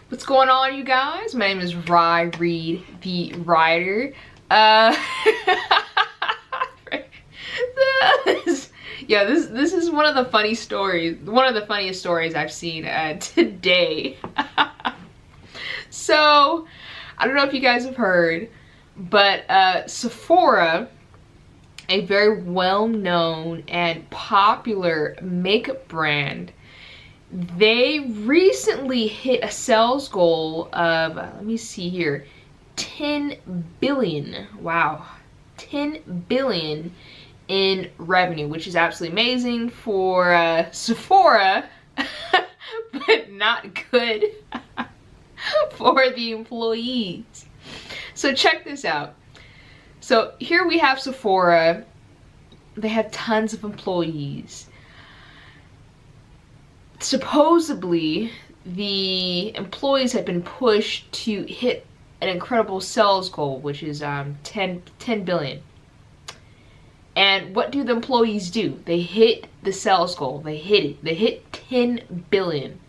What's going on, you guys? My name is Rye Reed, the writer. This is one of the funny stories, one of the funniest stories I've seen today. So, I don't know if you guys have heard, but Sephora, a very well-known and popular makeup brand, they recently hit a sales goal of, let me see here, 10 billion. Wow. 10 billion in revenue, which is absolutely amazing for Sephora, but not good for the employees. So check this out. So here we have Sephora. They have tons of employees. Supposedly, the employees have been pushed to hit an incredible sales goal, which is 10 billion. And what do the employees do? They hit the sales goal. They hit it. They hit 10 billion.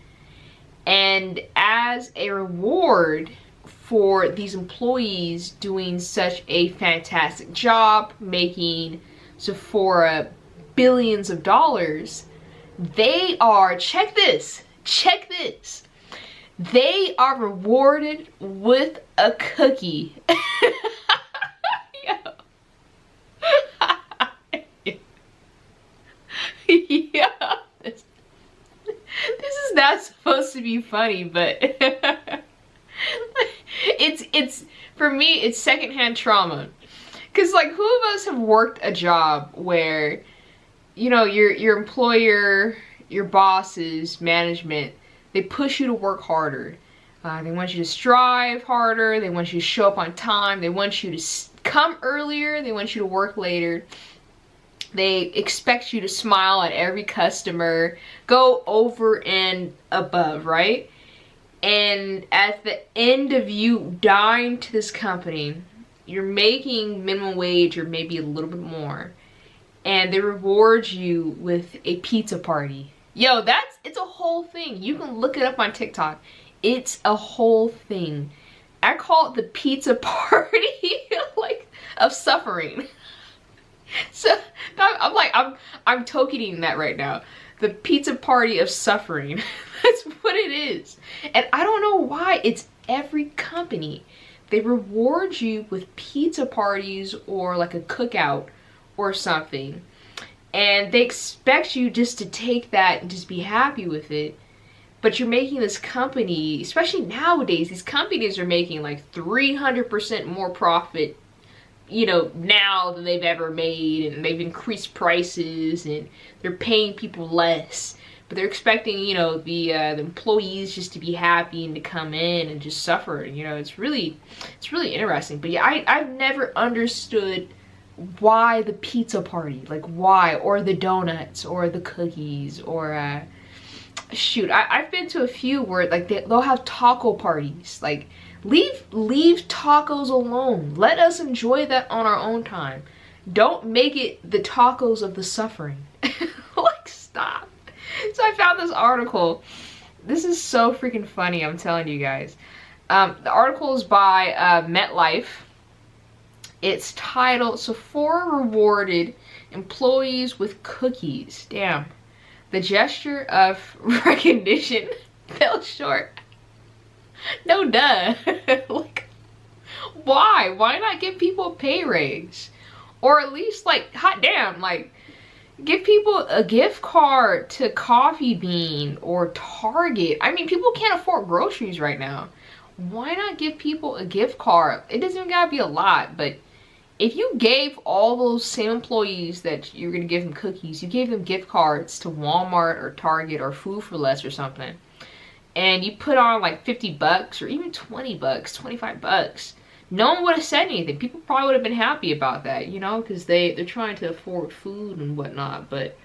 And as a reward for these employees doing such a fantastic job, making Sephora billions of dollars, they are, check this, they are rewarded with a cookie. Yo. Yeah. This is not supposed to be funny, but it's for me, it's secondhand trauma. Cause like, who of us have worked a job where, you know, your employer, your bosses, management, they push you to work harder. They want you to strive harder. They want you to show up on time. They want you to come earlier. They want you to work later. They expect you to smile at every customer, go over and above, right? And at the end of you dying to this company, you're making minimum wage or maybe a little bit more, and they reward you with a pizza party. Yo, it's a whole thing. You can look it up on TikTok. It's a whole thing. I call it the pizza party like of suffering. So I'm tokening that right now. The pizza party of suffering. That's what it is. And I don't know why it's every company. They reward you with pizza parties or like a cookout or something. And they expect you just to take that and just be happy with it. But you're making this company, especially nowadays, these companies are making like 300% more profit, you know, now than they've ever made, and they've increased prices and they're paying people less. But they're expecting, you know, the employees just to be happy and to come in and just suffer. You know, it's really interesting. But yeah, I've never understood why the pizza party, like why, or the donuts, or the cookies, or shoot, I've been to a few where like they'll have taco parties. Like, leave tacos alone. Let us enjoy that on our own time. Don't make it the tacos of the suffering. Like, stop. So I found this article. This is so freaking funny, I'm telling you guys. The article is by MetLife. It's titled, Sephora Rewarded Employees with Cookies. Damn. The gesture of recognition fell short. No duh. Like, why? Why not give people a pay raise? Or at least, like, hot damn, like, give people a gift card to Coffee Bean or Target. I mean, people can't afford groceries right now. Why not give people a gift card? It doesn't even gotta be a lot, but if you gave all those same employees that you're gonna give them cookies, you gave them gift cards to Walmart or Target or Food for Less or something, and you put on like 50 bucks or even 20 bucks, 25 bucks, no one would have said anything. People probably would have been happy about that, you know, because they're trying to afford food and whatnot. But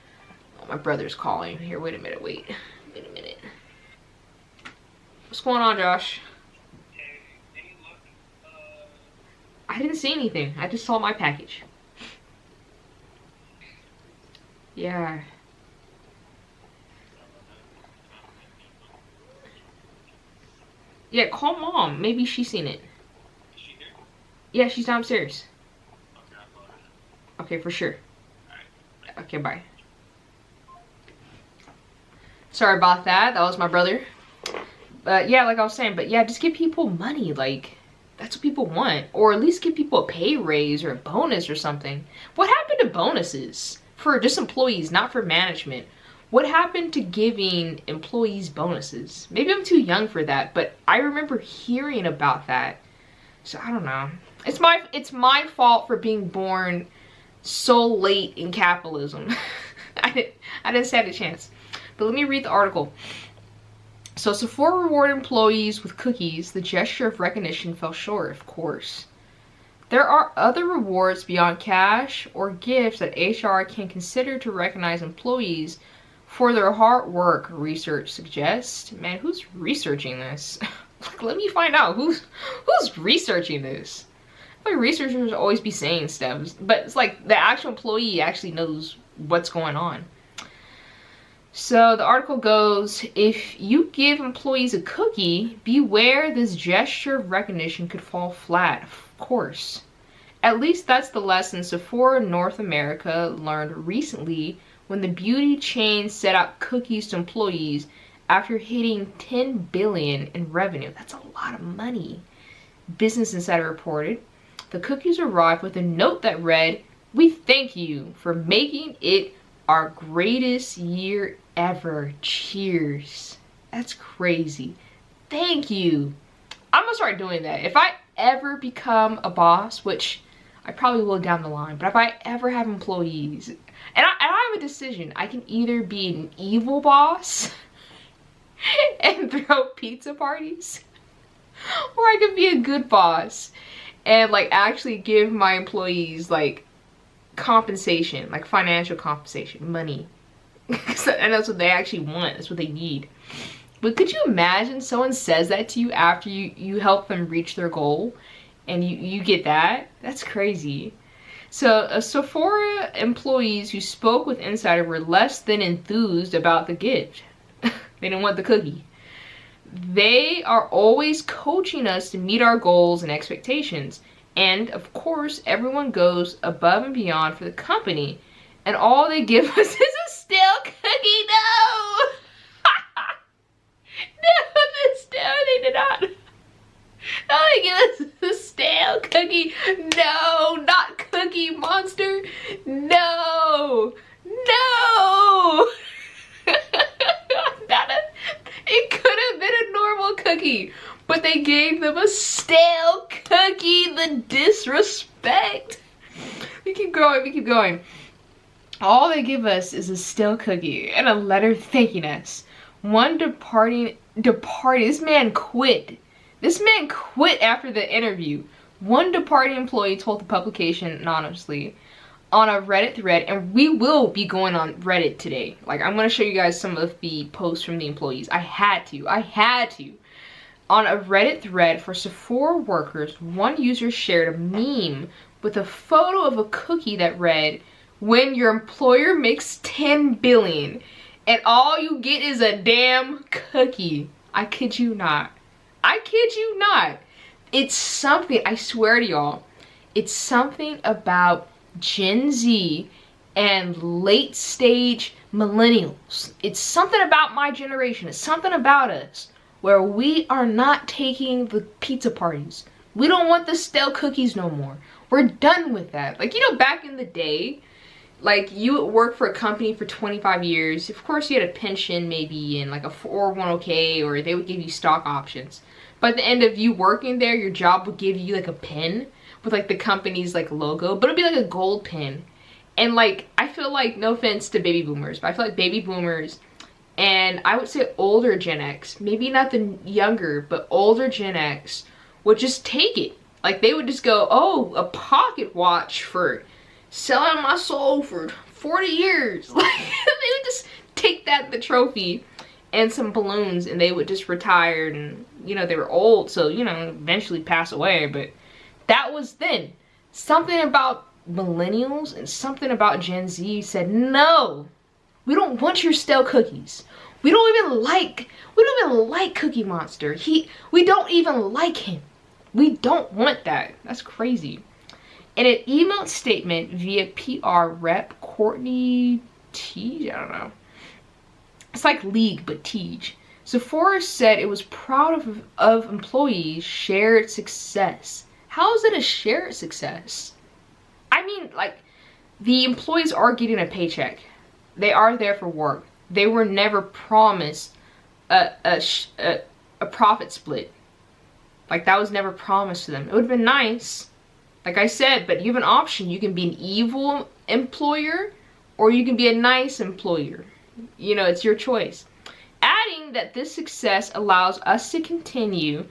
oh, my brother's calling. Here, wait a minute, wait a minute. What's going on, Josh? I didn't see anything. I just saw my package. Yeah. Yeah, call mom. Maybe she's seen it. Is she here? Yeah, she's downstairs. Okay, I'll call her. Okay, for sure. Alright. Okay, bye. Sorry about that. That was my brother. But yeah, like I was saying, but yeah, just give people money. Like, that's what people want. Or at least give people a pay raise or a bonus or something. What happened to bonuses? For just employees, not for management. What happened to giving employees bonuses? Maybe I'm too young for that, but I remember hearing about that. So I don't know. It's my fault for being born so late in capitalism. I didn't stand a chance. But let me read the article. So Sephora rewarded employees with cookies. The gesture of recognition fell short, of course. There are other rewards beyond cash or gifts that HR can consider to recognize employees for their hard work, research suggests. Man, who's researching this? Like, let me find out who's researching this. Like, researchers always be saying stuff, but it's like the actual employee actually knows what's going on. So the article goes, if you give employees a cookie, beware this gesture of recognition could fall flat, of course. At least that's the lesson Sephora North America learned recently when the beauty chain set out cookies to employees after hitting $10 billion in revenue. That's a lot of money. Business Insider reported. The cookies arrived with a note that read, "We thank you for making it our greatest year ever. Cheers." That's crazy. Thank you. I'm gonna start doing that. If I ever become a boss, which I probably will down the line, but if I ever have employees, and I have a decision, I can either be an evil boss and throw pizza parties, or I could be a good boss and like actually give my employees like compensation, like financial compensation, money. And that's what they actually want. That's what they need. But could you imagine someone says that to you after you help them reach their goal and you get that? That's crazy. So Sephora employees who spoke with Insider were less than enthused about the gift. They didn't want the cookie. They are always coaching us to meet our goals and expectations. And of course, everyone goes above and beyond for the company. And all they give us is a stale cookie. No! No, they did not. No, they give us a stale cookie. No, not Cookie Monster. No. No. It could have been a normal cookie, but they gave them a stale cookie. The disrespect. We keep going. All they give us is a stale cookie and a letter thanking us. One departed. This man quit. This man quit after the interview. One departing employee told the publication anonymously on a Reddit thread, and we will be going on Reddit today. Like, I'm going to show you guys some of the posts from the employees. I had to. On a Reddit thread for Sephora workers, one user shared a meme with a photo of a cookie that read, "When your employer makes $10 billion and all you get is a damn cookie." I kid you not. It's something, I swear to y'all, it's something about Gen Z and late stage millennials. It's something about my generation. It's something about us where we are not taking the pizza parties. We don't want the stale cookies no more. We're done with that. Like, you know, back in the day, like, you would work for a company for 25 years. Of course, you had a pension maybe and like a 401k, or they would give you stock options. But at the end of you working there, your job would give you like a pin with like the company's like logo, but it'd be like a gold pin. And like, I feel like, no offense to baby boomers, but I feel like baby boomers, and I would say older Gen X, maybe not the younger, but older Gen X would just take it. Like, they would just go, "Oh, a pocket watch for selling my soul for 40 years. Like, they would just take that, the trophy, and some balloons, and they would just retire. And, you know, they were old, so, you know, eventually pass away. But that was then. Something about millennials and something about Gen Z said, "No, we don't want your stale cookies. We don't even like Cookie Monster. We don't even like him. We don't want that. That's crazy. In an email statement via PR rep Courtney Teague, I don't know. It's like League, but Teague. Sephora said it was proud of employees' shared success. How is it a shared success? I mean, like, the employees are getting a paycheck. They are there for work. They were never promised a profit split. Like, that was never promised to them. It would have been nice, like I said, but you have an option. You can be an evil employer or you can be a nice employer. You know, it's your choice. Adding that this success allows us to continue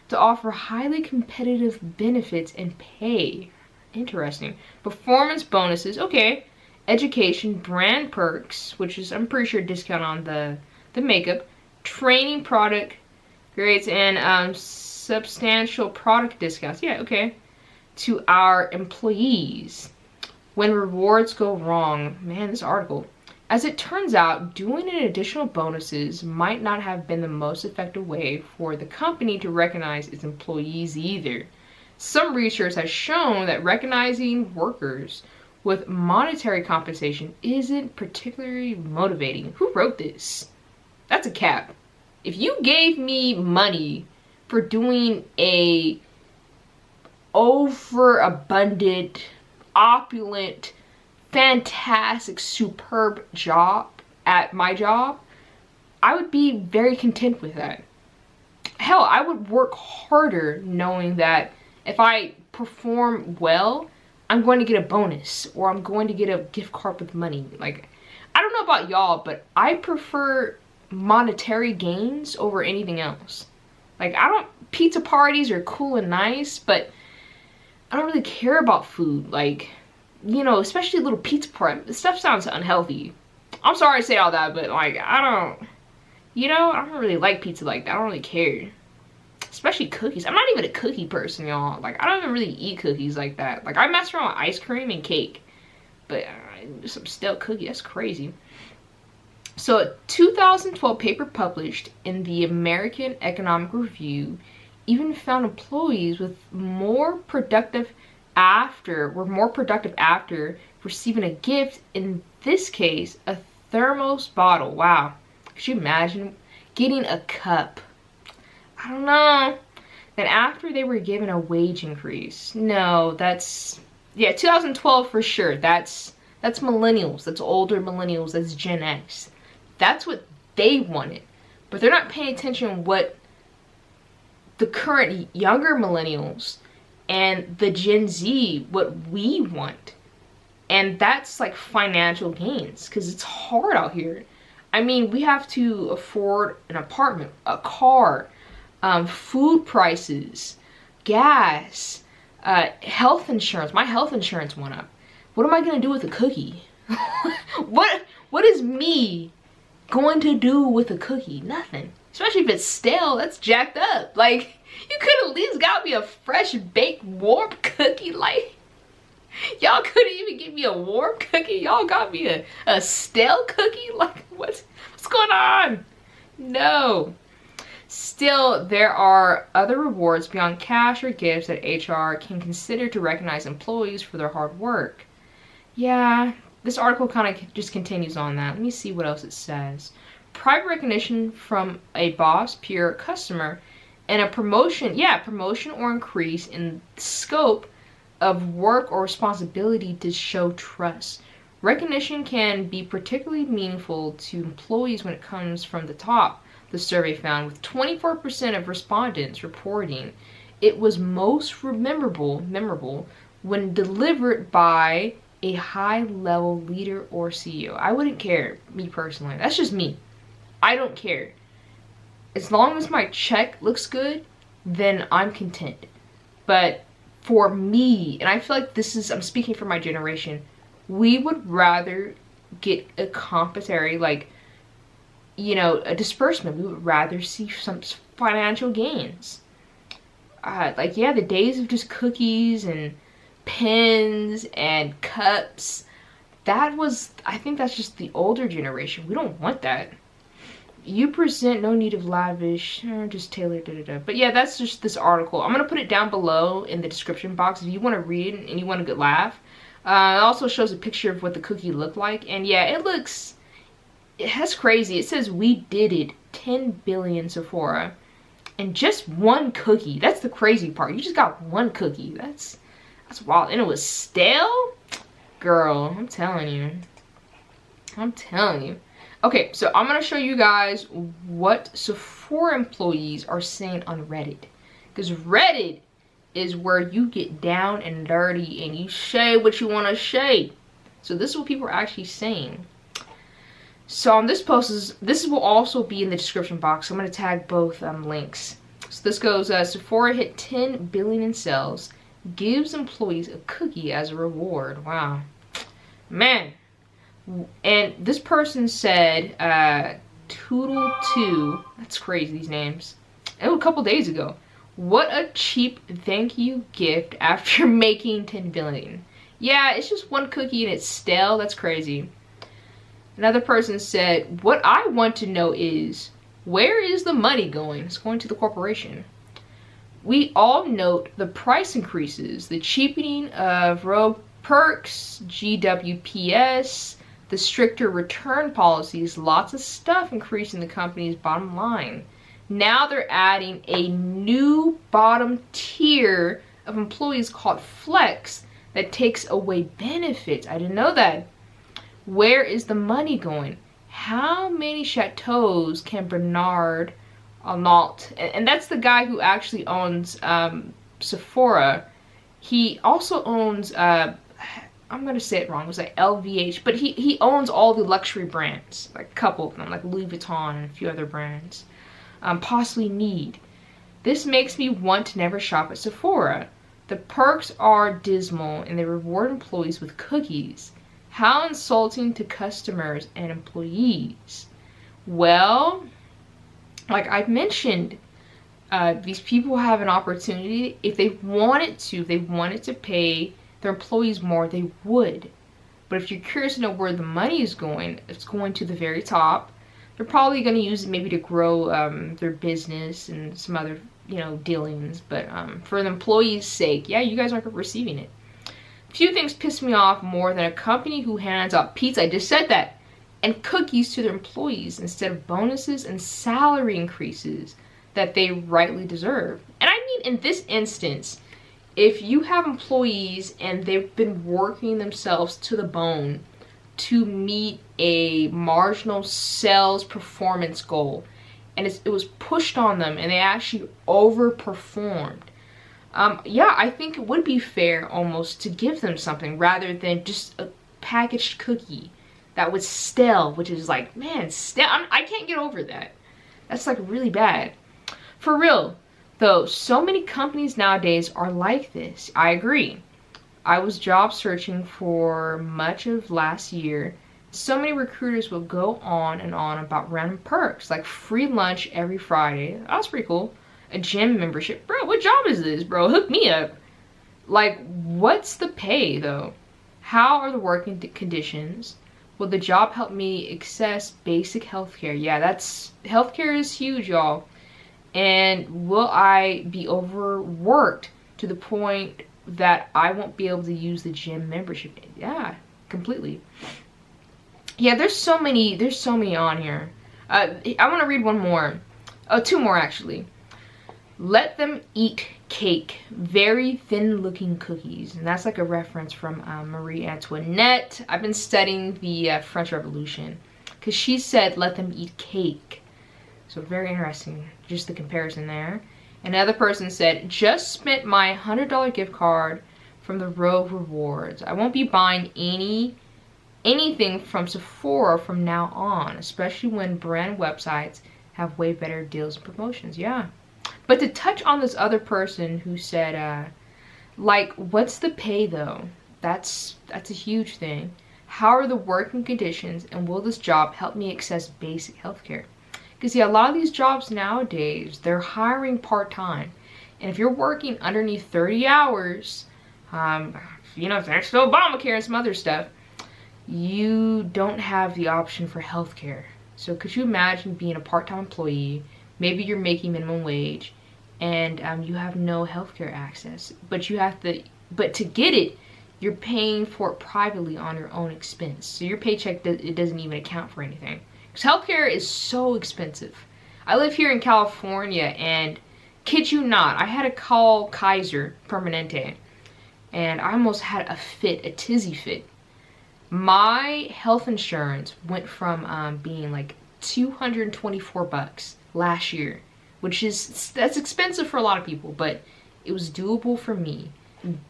to offer highly competitive benefits and pay. Interesting. Performance bonuses, okay. Education, brand perks, which is, I'm pretty sure, discount on the makeup. Training, product grades, and substantial product discounts. Yeah, okay. To our employees. When rewards go wrong. Man, this article. As it turns out, doing an additional bonuses might not have been the most effective way for the company to recognize its employees either. Some research has shown that recognizing workers with monetary compensation isn't particularly motivating. Who wrote this? That's a cap. If you gave me money for doing a overabundant, opulent, fantastic, superb job at my job, I would be very content with that. Hell, I would work harder knowing that if I perform well, I'm going to get a bonus or I'm going to get a gift card with money. Like, I don't know about y'all, but I prefer monetary gains over anything else. Like, pizza parties are cool and nice, but I don't really care about food. Like, you know, especially a little pizza party. This stuff sounds unhealthy. I'm sorry to say all that, but like, I don't really like pizza like that. I don't really care. Especially cookies. I'm not even a cookie person, y'all. Like, I don't even really eat cookies like that. Like, I mess around with ice cream and cake. But some stale cookie, that's crazy. So, a 2012 paper published in the American Economic Review even found employees with were more productive after receiving a gift, in this case, a thermos bottle. Wow. Could you imagine getting a cup? I don't know. Then after they were given a wage increase. No, that's, yeah, 2012 for sure. That's millennials. That's older millennials. That's Gen X. That's what they wanted. But they're not paying attention what the current younger millennials and the Gen Z, what we want. And that's like financial gains, because it's hard out here. I mean, we have to afford an apartment, a car, food prices, gas, health insurance. My health insurance went up. What am I gonna do with a cookie? What is me going to do with a cookie? Nothing. Especially if it's stale, that's jacked up. Like, you could at least got me a fresh baked warm cookie. Like, y'all couldn't even give me a warm cookie. Y'all got me a stale cookie. Like, what's going on? No. Still, there are other rewards beyond cash or gifts that HR can consider to recognize employees for their hard work. Yeah, this article kind of just continues on that. Let me see what else it says. Private recognition from a boss, peer, customer, and a promotion. Yeah, promotion or increase in scope of work or responsibility to show trust. Recognition can be particularly meaningful to employees when it comes from the top, the survey found, with 24% of respondents reporting it was most memorable when delivered by a high-level leader or CEO. I wouldn't care, me personally. That's just me. I don't care. As long as my check looks good, then I'm content. But for me, and I feel like I'm speaking for my generation, we would rather get a compensatory, like, you know, a disbursement. We would rather see some financial gains. Like, yeah, the days of just cookies and pens and cups, I think that's just the older generation. We don't want that. You present no need of lavish, just tailored, da, da, da. But yeah, that's just this article. I'm going to put it down below in the description box if you want to read it and you want a good laugh. It also shows a picture of what the cookie looked like. And yeah, that's crazy. It says we did it, 10 billion Sephora. And just one cookie. That's the crazy part. You just got one cookie. That's wild. And it was stale? Girl, I'm telling you. I'm telling you. Okay, so I'm going to show you guys what Sephora employees are saying on Reddit. Because Reddit is where you get down and dirty and you say what you want to say. So this is what people are actually saying. So on this post, this will also be in the description box. I'm going to tag both links. So this goes, Sephora hit 10 billion in sales, gives employees a cookie as a reward. Wow. Man. And this person said, Toodle2, that's crazy, these names. It was a couple days ago. What a cheap thank you gift after making 10 billion. Yeah, it's just one cookie and it's stale. That's crazy. Another person said, what I want to know is, where is the money going? It's going to the corporation. We all note the price increases, the cheapening of rogue perks, GWPS, the stricter return policies, lots of stuff increasing the company's bottom line. Now they're adding a new bottom tier of employees called Flex that takes away benefits. I didn't know that. Where is the money going? How many chateaus can Bernard Arnault, and that's the guy who actually owns Sephora. He also owns, I'm going to say it wrong, it was like LVH, but he owns all the luxury brands, like a couple of them, like Louis Vuitton and a few other brands. Possibly need. This makes me want to never shop at Sephora. The perks are dismal and they reward employees with cookies. How insulting to customers and employees. Well, like I mentioned, these people have an opportunity. If they wanted to pay their employees more, they would. But if you're curious to know where the money is going, it's going to the very top. They're probably going to use it maybe to grow their business and some other, dealings. But for the employees' sake, yeah, you guys aren't receiving it. Few things piss me off more than a company who hands out pizza, I just said that, and cookies to their employees instead of bonuses and salary increases that they rightly deserve. And I mean, in this instance, if you have employees and they've been working themselves to the bone to meet a marginal sales performance goal, and it was pushed on them and they actually overperformed, yeah, I think it would be fair almost to give them something rather than just a packaged cookie that was stale, which is like, man, stale. I can't get over that. That's like really bad. For real, though, so many companies nowadays are like this. I agree. I was job searching for much of last year. So many recruiters will go on and on about random perks, like free lunch every Friday. That's pretty cool. A gym membership. Bro, what job is this, bro? Hook me up. Like, what's the pay, though? How are the working conditions? Will the job help me access basic healthcare? Yeah, healthcare is huge, y'all. And will I be overworked to the point that I won't be able to use the gym membership? Yeah, completely. Yeah, there's so many on here. I want to read one more. Oh, two more, actually. Let them eat cake. Very thin looking cookies. And that's like a reference from Marie Antoinette. I've been studying the French Revolution. Because she said, let them eat cake. So very interesting. Just the comparison there. Another person said, just spent my $100 gift card from the Rogue Rewards. I won't be buying anything from Sephora from now on. Especially when brand websites have way better deals and promotions. Yeah. But to touch on this other person who said, like, what's the pay though? That's a huge thing. How are the working conditions and will this job help me access basic healthcare? Because yeah, a lot of these jobs nowadays, they're hiring part-time. And if you're working underneath 30 hours, thanks to Obamacare and some other stuff, you don't have the option for healthcare. So could you imagine being a part-time employee? Maybe you're making minimum wage, and you have no healthcare access, but to get it, you're paying for it privately on your own expense. So your paycheck, it doesn't even account for anything. Because healthcare is so expensive. I live here in California, and kid you not, I had to call Kaiser Permanente, and I almost had a fit, a tizzy fit. My health insurance went from being like $224 last year, that's expensive for a lot of people, but it was doable for me.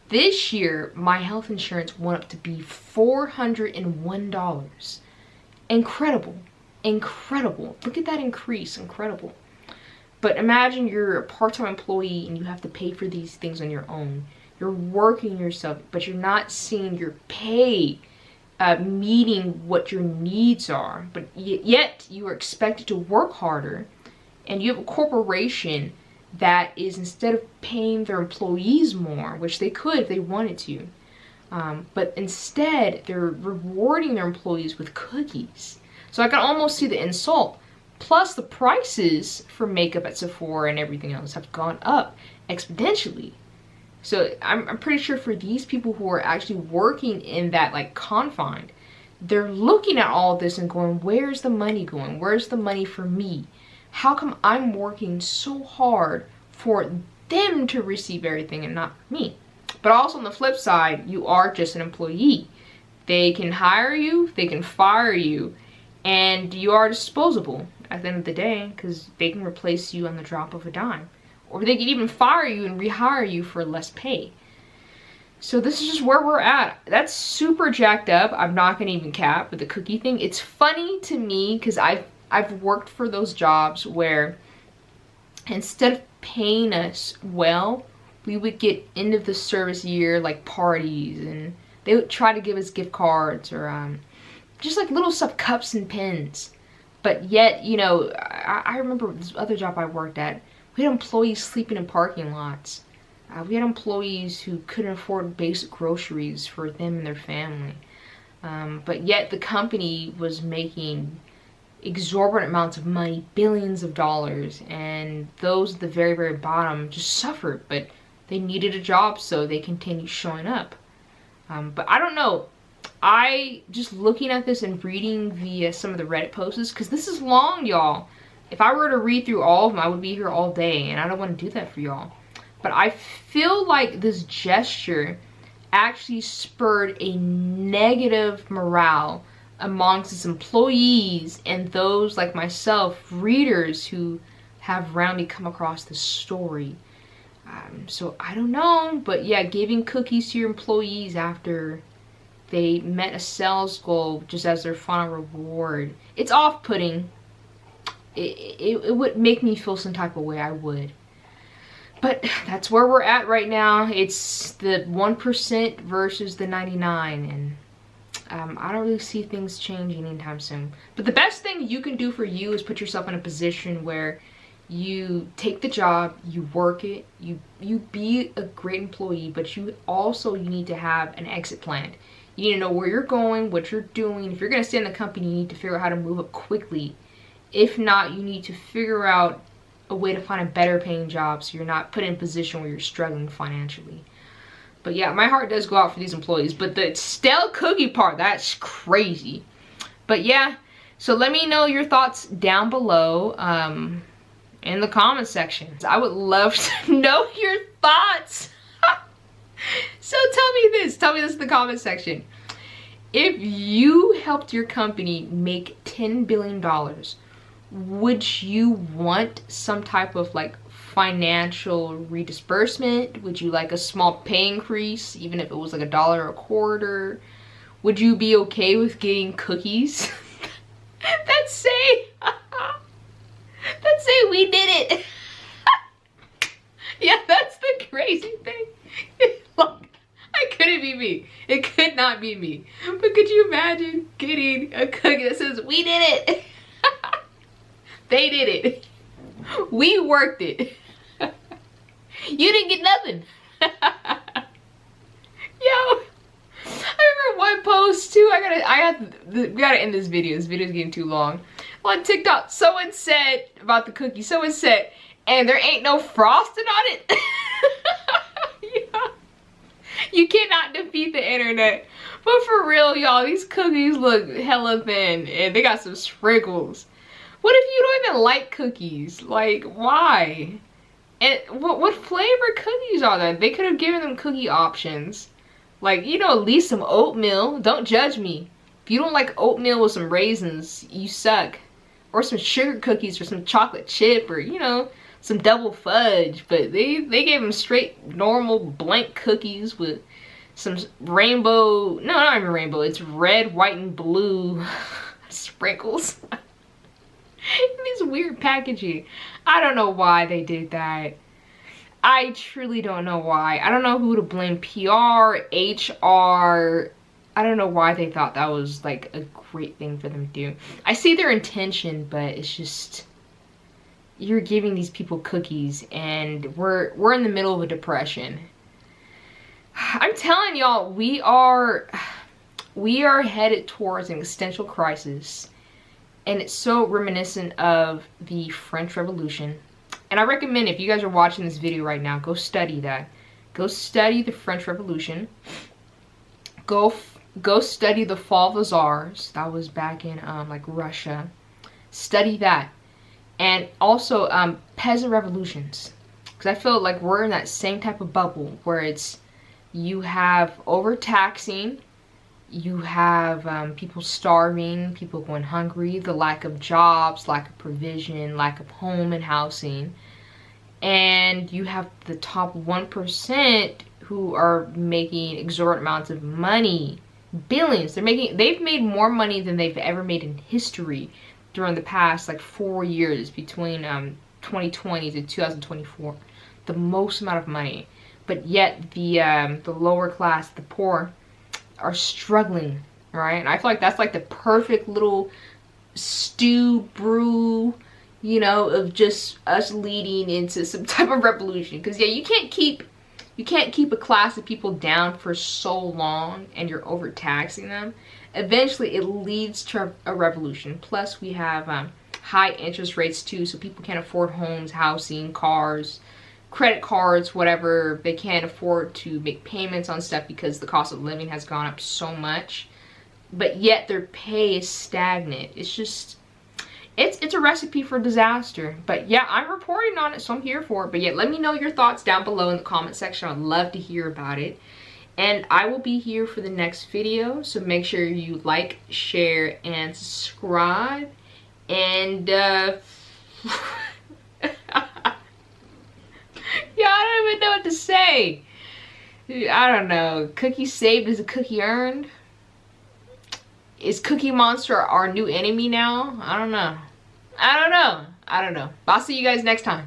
This year, my health insurance went up to be $401. Incredible. Incredible. Look at that increase. Incredible. But imagine you're a part-time employee and you have to pay for these things on your own. You're working yourself, but you're not seeing your pay meeting what your needs are. But yet you are expected to work harder, and you have a corporation that is, instead of paying their employees more, which they could if they wanted to, but instead they're rewarding their employees with cookies. So I can almost see the insult. Plus the prices for makeup at Sephora and everything else have gone up exponentially. So I'm pretty sure for these people who are actually working in that like confined, they're looking at all this and going, where's the money going? Where's the money for me? How come I'm working so hard for them to receive everything and not me? But also on the flip side, you are just an employee. They can hire you, they can fire you, and you are disposable at the end of the day, because they can replace you on the drop of a dime. Or they can even fire you and rehire you for less pay. So this is just where we're at. That's super jacked up. I'm not gonna even cap with the cookie thing. It's funny to me because I've worked for those jobs where instead of paying us well, we would get end of the service year like parties, and they would try to give us gift cards or just like little stuff, cups and pens. But yet, you know, I remember this other job I worked at, we had employees sleeping in parking lots. We had employees who couldn't afford basic groceries for them and their family. But yet the company was making exorbitant amounts of money, billions of dollars, and those at the very, very bottom just suffered, but they needed a job, so they continued showing up. But I don't know. I just looking at this and reading the some of the Reddit posts, because this is long, y'all. If I were to read through all of them, I would be here all day, and I don't want to do that for y'all. But I feel like this gesture actually spurred a negative morale amongst its employees and those like myself, readers who have randomly come across this story. So I don't know, but yeah, giving cookies to your employees after they met a sales goal just as their final reward, it's off-putting. It would make me feel some type of way, I would. But that's where we're at right now. It's the 1% versus the 99%, and I don't really see things changing anytime soon. But the best thing you can do for you is put yourself in a position where you take the job, you work it, you be a great employee, but you need to have an exit plan. You need to know where you're going, what you're doing. If you're going to stay in the company, you need to figure out how to move up quickly. If not, you need to figure out a way to find a better paying job so you're not put in a position where you're struggling financially. But yeah, my heart does go out for these employees. But the stale cookie part, that's crazy. But yeah, so let me know your thoughts down below in the comment section. I would love to know your thoughts. So tell me this in the comment section. If you helped your company make $10 billion, would you want some type of like financial redisbursement? Would you like a small pay increase, even if it was like $1 a quarter? Would you be okay with getting cookies that say we did it? Yeah, that's the crazy thing. Look, it couldn't be me. It could not be me. But could you imagine getting a cookie that says we did it? They did it. We worked it. You didn't get nothing. Yo, I remember one post too. We gotta end this video. This video's getting too long. On TikTok, someone said about the cookie, someone said, and there ain't no frosting on it. Yeah. You cannot defeat the internet. But for real, y'all, these cookies look hella thin and they got some sprinkles. What if you don't even like cookies? Like, why? And what flavor cookies are there? They could have given them cookie options. Like, you know, at least some oatmeal. Don't judge me. If you don't like oatmeal with some raisins, you suck. Or some sugar cookies or some chocolate chip or, you know, some double fudge. But they gave them straight normal blank cookies with some rainbow, no, not even rainbow, it's red, white, and blue sprinkles. These weird packaging. I don't know why they did that. I truly don't know why. I don't know who to blame, PR, HR. I don't know why they thought that was like a great thing for them to do. I see their intention, but it's just, you're giving these people cookies and we're in the middle of a depression. I'm telling y'all, we are headed towards an existential crisis, and it's so reminiscent of the French Revolution. And I recommend, if you guys are watching this video right now, go study that. Go study the French Revolution. Go study the fall of the Tsars. That was back in like Russia. Study that, and also peasant revolutions, because I feel like we're in that same type of bubble where it's, you have overtaxing, you have people starving, people going hungry, the lack of jobs, lack of provision, lack of home and housing, and you have the top 1% who are making exorbitant amounts of money, billions. They've made more money than they've ever made in history during the past like 4 years, between 2020 to 2024, the most amount of money. But yet the lower class, the poor, are struggling, right? And I feel like that's like the perfect little stew brew, you know, of just us leading into some type of revolution. Because yeah, you can't keep a class of people down for so long and you're overtaxing them. Eventually it leads to a revolution. Plus we have high interest rates too, so people can't afford homes, housing, cars, credit cards, whatever. They can't afford to make payments on stuff because the cost of living has gone up so much, but yet their pay is stagnant. It's just, it's a recipe for disaster. But yeah, I'm reporting on it, so I'm here for it. But yeah, let me know your thoughts down below in the comment section. I'd love to hear about it, and I will be here for the next video, so make sure you like, share, and subscribe. And yeah, I don't even know what to say. I don't know. Cookie saved is a cookie earned. Is Cookie Monster our new enemy now? I don't know. I don't know. I'll see you guys next time.